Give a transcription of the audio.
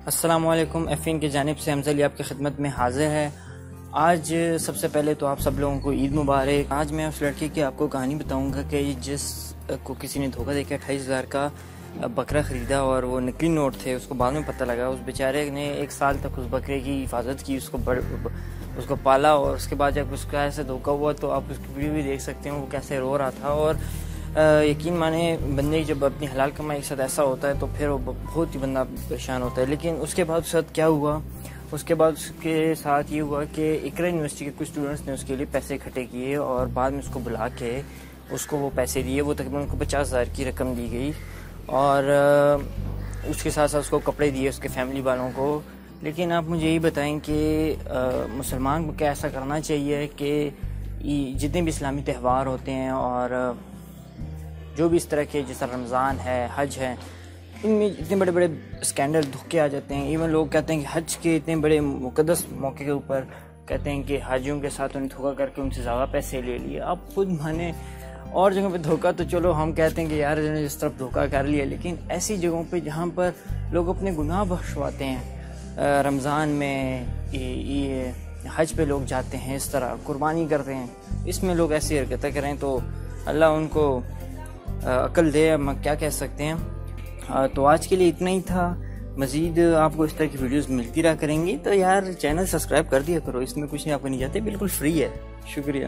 السلام علیکم، ایفین کی جانب سے حمزہ علی آپ کی خدمت میں حاضر ہے۔ آج سب سے پہلے تو آپ سب لوگوں کو عید مبارک۔ آج میں اس لڑکے کی آپ کو کہانی بتاؤں گا کہ جس کو کسی نے دھوکہ دے کے 28,000 کا بکرا خریدا اور وہ نکلی نوٹ تھے، اس کو بعد میں پتہ لگا۔ اس بیچارے نے 1 سال تک اس بکرے کی حفاظت کی، اس کو پالا، اور اس کے بعد جب اس کا ایسے دھوکہ ہوا تو آپ اس کی ویڈیو بھی دیکھ سکتے ہیں وہ کیسے رو رہا تھا۔ اور یقین مانے بندے جب اپنی حلال کمائی کے ساتھ ایسا ہوتا ہے تو پھر وہ بہت ہی بندہ پریشان ہوتا ہے۔ لیکن اس کے بعد اس کے ساتھ کیا ہوا، اس کے بعد اس کے ساتھ یہ ہوا کہ اقرا یونیورسٹی کے کچھ اسٹوڈنٹس نے اس کے لیے پیسے اکٹھے کیے اور بعد میں اس کو بلا کے اس کو وہ پیسے دیے۔ وہ تقریباً ان کو 50,000 کی رقم دی گئی اور اس کے ساتھ ساتھ اس کو کپڑے دیے اس کے فیملی والوں کو۔ لیکن آپ مجھے یہی بتائیں کہ مسلمان کو کیا ایسا کرنا چاہیے کہ جتنے بھی اسلامی تہوار ہوتے ہیں اور جو بھی اس طرح کے جیسا رمضان ہے، حج ہے، ان میں اتنے بڑے بڑے اسکینڈل دھوکے آ جاتے ہیں۔ ایون لوگ کہتے ہیں کہ حج کے اتنے بڑے مقدس موقع کے اوپر کہتے ہیں کہ حاجیوں کے ساتھ انہیں دھوکہ کر کے ان سے زیادہ پیسے لے لیے۔ آپ خود مانے اور جگہوں پہ دھوکہ تو چلو ہم کہتے ہیں کہ یار اس طرف دھوکہ کر لیا، لیکن ایسی جگہوں پہ جہاں پر لوگ اپنے گناہ بخشواتے ہیں، رمضان میں، حج پہ لوگ جاتے ہیں، اس طرح قربانی کرتے ہیں، اس میں لوگ ایسی حرکتیں کریں تو اللہ ان کو عقل دے، ہم کیا کہہ سکتے ہیں۔ تو آج کے لیے اتنا ہی تھا۔ مزید آپ کو اس طرح کی ویڈیوز ملتی رہا کریں گی تو یار چینل سبسکرائب کر دیا کرو، اس میں کچھ نہیں آپ کو نہیں جاتے، بالکل فری ہے۔ شکریہ۔